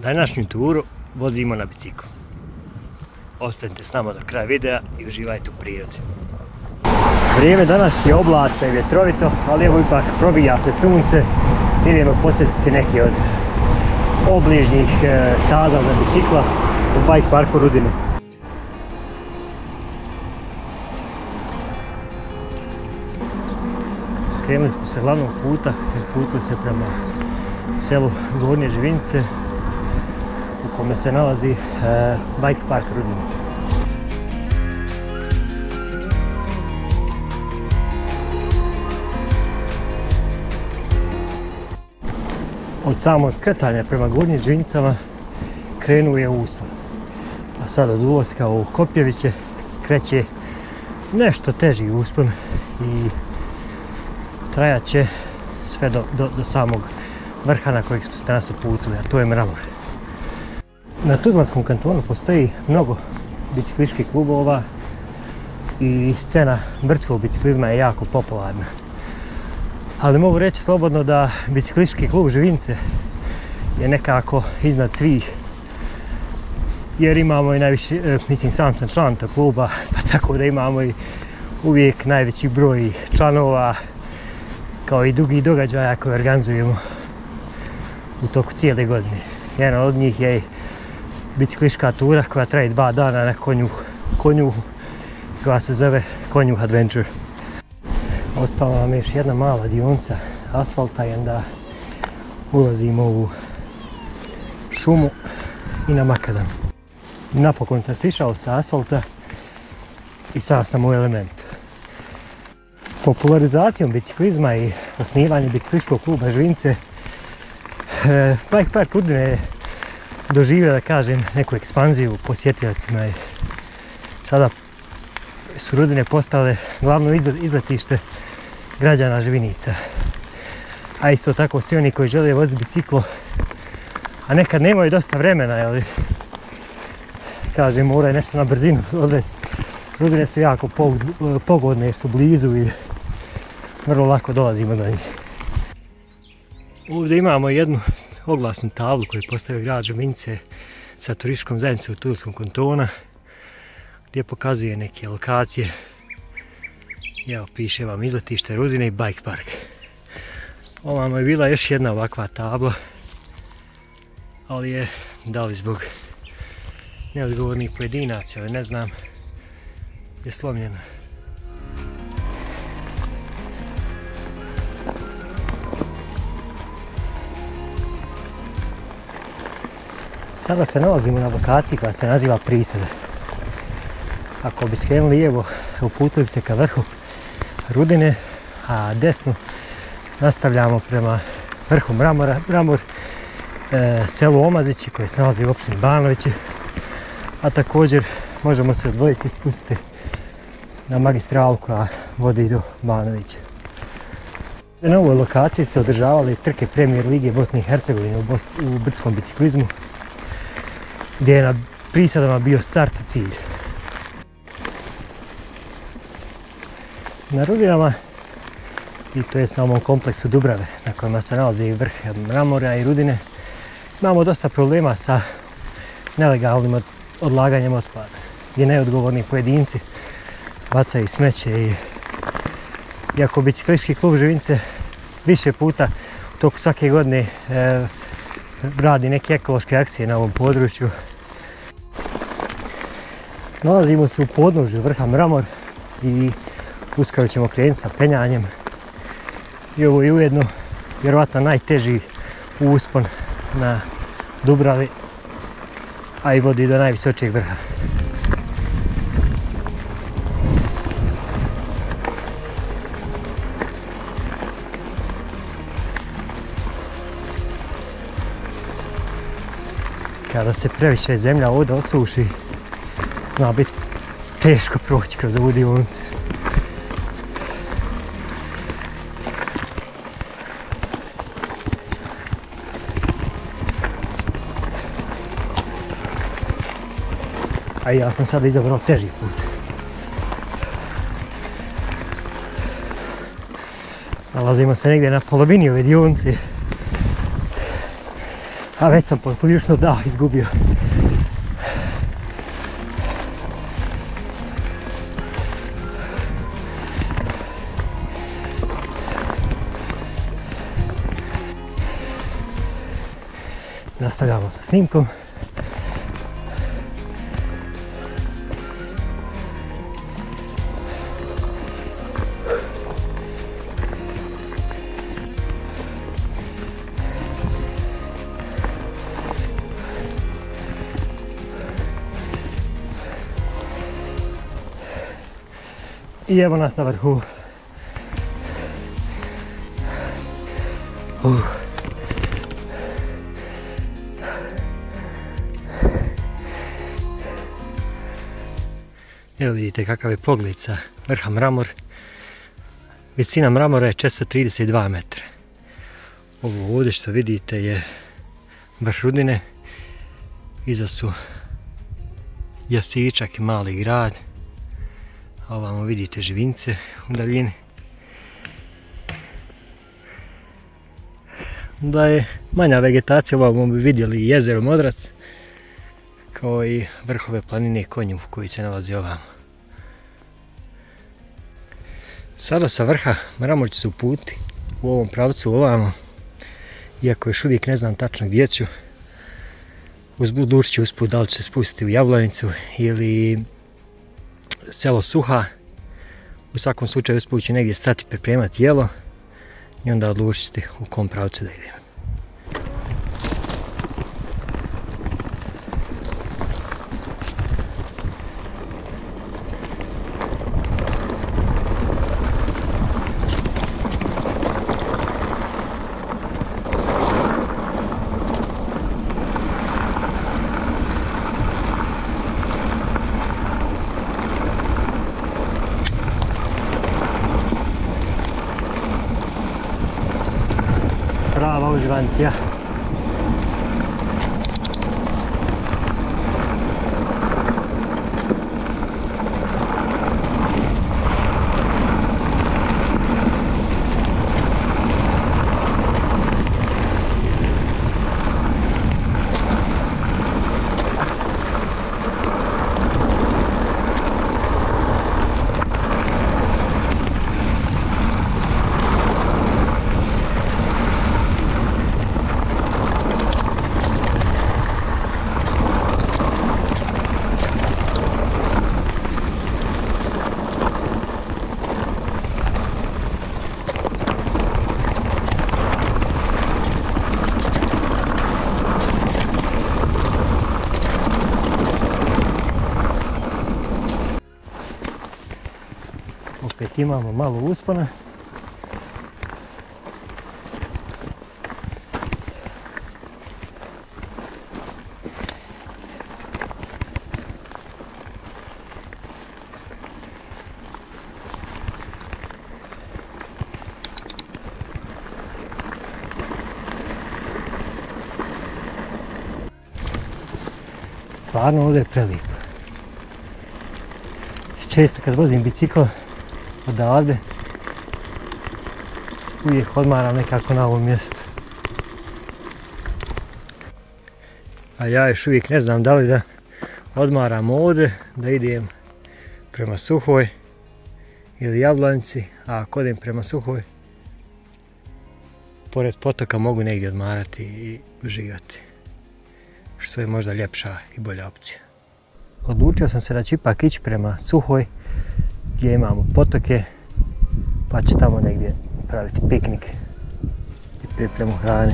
Današnju turu vozimo na biciklu. Ostanite s nama do kraja videa i uživajte u prirodi. Vrijeme danas je oblačno i vjetrovito, ali evo ipak probija se sunce. Idemo posjetiti neki od obližnjih staza za bicikla u bike parku Rudine. Skrenuli smo se glavnog puta i uputili se prema selu Gornje Živinice u kome se nalazi bike park Rudine. Od samog skretanja prema Gornjim Živinicama krenuo je uspon, a sad od ulaska u Kopjeviće kreće nešto teži uspon i trajat će sve do samog vrha na kojeg smo se danas uputili, a to je Mramor. Na Tuzlanskom kantonu postoji mnogo biciklističkih klubova i scena brdskog biciklizma je jako popularna. Ali mogu reći slobodno da biciklistički klub Živinice je nekako iznad svih, jer imamo i najviše, sam sam član tog kluba, pa tako da imamo i uvijek najveći broj članova, kao i dugi događaja koje organizujemo u toku cijele godine. Jedan od njih je biciklistička tura koja traje 2 dana na konju koja se zove Konjuh Adventure. Ostala nam je još jedna mala dionica asfalta i onda ulazimo u šumu i na makadam. Napokon sam sišao sa asfalta i sad sam u elementu. Popularizacijom biciklizma i osnivanjem biciklističkog kluba Živinice, bike park Rudine je doživio, da kažem, neku ekspanziju posjetiocima i sada su Rudine postale glavno izletište građana Živinica. A isto tako svi oni koji žele voziti biciklo, a nekad nemaju dosta vremena, jel, kažem, moraju nešto na brzinu odvesti. Rudine su jako pogodne jer su blizu i vrlo lako dolazimo do njih. Ovdje imamo jednu oglasnu tablu koju postavio grad Živinice sa turističkom zajednicom Tuzlanskom kantona, gdje pokazuje neke lokacije. Evo, piše vam izletište Rudine i bike park. Ovamo je bila još jedna ovakva tabla, ali je, da li zbog neodgovornih pojedinaca, ali ne znam, je slomljena. Sada se nalazimo na lokaciji koja se naziva Prisada. Ako bi skrenuli lijevo, uputili bi se ka vrhu Rudine, a desno nastavljamo prema vrhu Mramor, selu Omazići koje se nalazi u opštini Banovići, a također možemo se odvojiti i spustiti na magistralu koja vodi do Banovića. Na ovoj lokaciji se održavale trke Premier lige Bosne i Hercegovine u brdskom biciklizmu, gdje je na Prisadama bio start i cilj. Na Rudinama, i to jest na ovom kompleksu Dubrave na kojima se nalazi i vrh Mramora i Rudine, imamo dosta problema sa nelegalnim odlaganjem otpada, gdje neodgovorni pojedinci bacaju smeće i iako biciklistički klub Živinice više puta u toku svake godine radi neke ekološke akcije na ovom području. Nalazimo se u podnožju vrha Mramor i uskoro ćemo krenuti sa penjanjem. I ovo je ujedno vjerovatno najteži uspon na Dubravi, a i vodi do najvisočijeg vrha. Kada se previše zemlja ovdje osuši, zna biti teško proći kroz ovu dionicu. A ja sam sada izabrao teži put. Nalazimo se negdje na polovini ove dionice. A već sam poprilično dah izgubio. Nastavljamo sa snimkom. I evo nas na vrhu. Evo vidite kakav je pogled sa vrha Mramor. Visina Mramora je 432 metra. Ovo ovdje što vidite je vrh Rudine. Iza su Jasičak i mali grad. A ovamo vidite Živince u daljini. Da je manja vegetacija, ovamo bi vidjeli jezero Modrac, kao i vrhove planine Konjuh koji se nalazi ovamo. Sada sa vrha Mramor će se uputiti u ovom pravcu ovamo, iako još uvijek ne znam tačno gdje ću. Odlučit ću usput da li će se spustiti u Jablanicu ili selo Suha. U svakom slučaju usput ću negdje stati pripremati jelo i onda odlučiti u kom pravcu da idem. Prava uživancija. Opet imamo malo uspona. Stvarno ovdje je prelijepo. Često kad vozim bicikl odavde, uvijek odmaram nekako na ovom mjestu. A ja još uvijek ne znam da li da odmaram ovdje, da idem prema Suhoj ili Jablanici, a ako idem prema Suhoj, pored potoka mogu negdje odmarati i uživati, što je možda ljepša i bolja opcija. Odlučio sam se da ću ipak ići prema Suhoj, gdje imamo potoke, pa ću tamo negdje praviti piknik i pripremu hrane.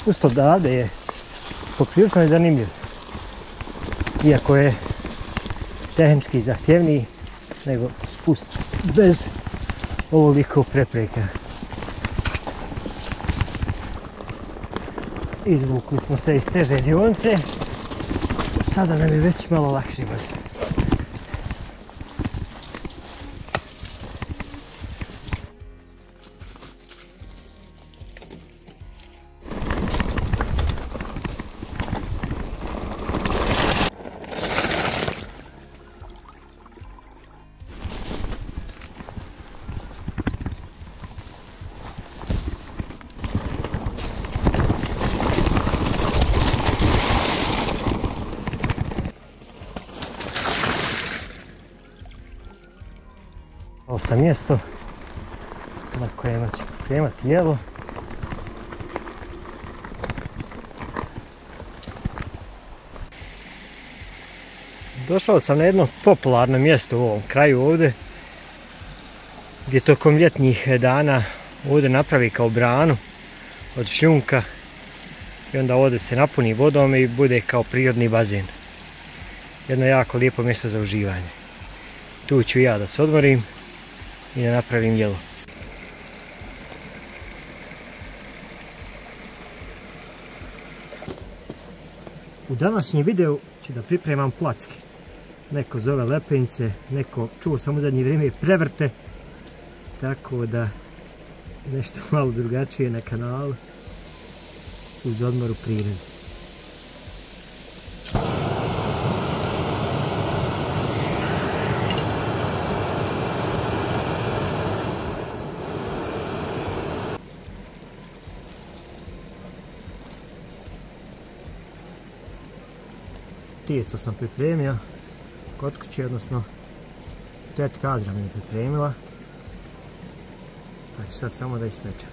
Spust odavde je poprilično zanimljiv, iako je tehnički zahtjevniji nego spust bez ovoliko prepreka. Izvukli smo se iz teže dionice, sada nam je već malo lakše voziti. sam mjesto na kojem ću pripremati jelo. Došao sam na jedno popularno mjesto u ovom kraju ovdje, gdje tokom ljetnih dana ovdje napravi kao branu od šljunka i onda ovdje se napuni vodom i bude kao prirodni bazen. Jedno jako lijepo mjesto za uživanje. Tu ću ja da se odmorim i da napravim jelo. U današnjem videu ću da pripremam placke. Neko zove lepenice, neko, čuo sam u zadnje vrijeme, prevrte. Tako da nešto malo drugačije na kanalu uz odmor u prirodi. Tijesto sam pripremio kod kuće, odnosno tetka Azra mi je pripremila, pa ću sad samo da ispečem.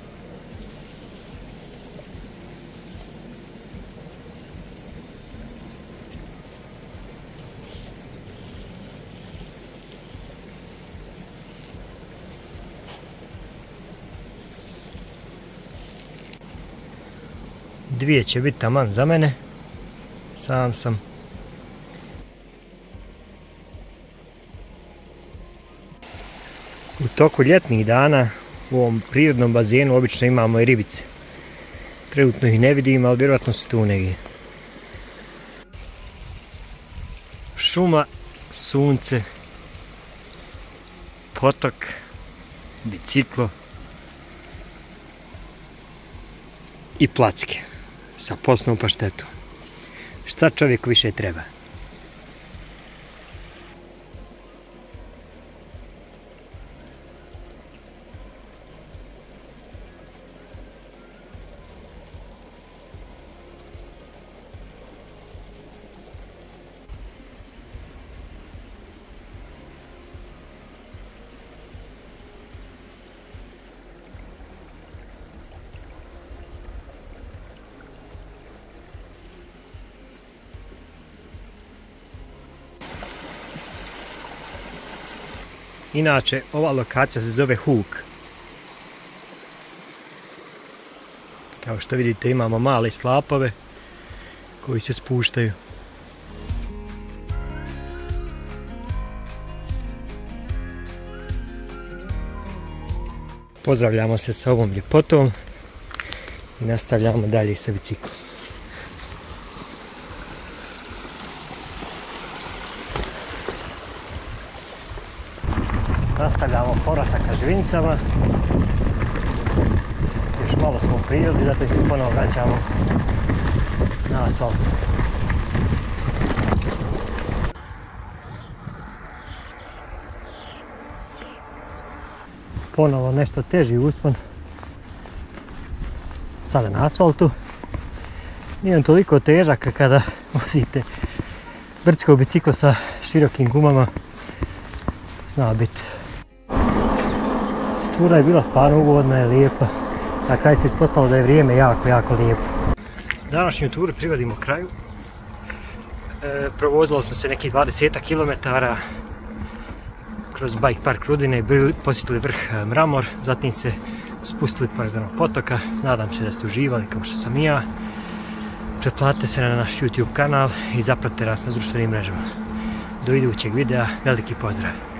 Dvije će biti taman za mene, sam sam. U toku ljetnih dana u ovom prirodnom bazenu obično imamo i ribice. Trenutno ih ne vidim, ali vjerojatno su tu negdje. Šuma, sunce, potok, biciklo i placke sa posnom paštetom. Šta čovjeku više treba? Inače, ova lokacija se zove Huk. Kao što vidite, imamo male slapove koji se spuštaju. Pozdravljamo se sa ovom ljepotom i nastavljamo dalje sa biciklom. Nastavljamo povratak ka Žvincama. Još malo smo u prirodi, zato se ponovo vraćamo na asfalt. Ponovo nešto teži uspon. Sada na asfaltu. Nije on toliko težak kada vozite brdsko biciklo sa širokim gumama. Zna biti. Tura je bila stvarno ugodna i lijepa. Na kraju se ispostavilo da je vrijeme jako lijepo. Današnju turu privodimo kraju. Provozili smo se nekih 20 km kroz bike park Rudine, posjetili vrh Mramor, zatim se spustili pored potoka. Nadam se da ste uživali kao što sam i ja. Pretplatite se na naš YouTube kanal i zapratite nas na društvenim mrežama. Do idućeg videa, veliki pozdrav!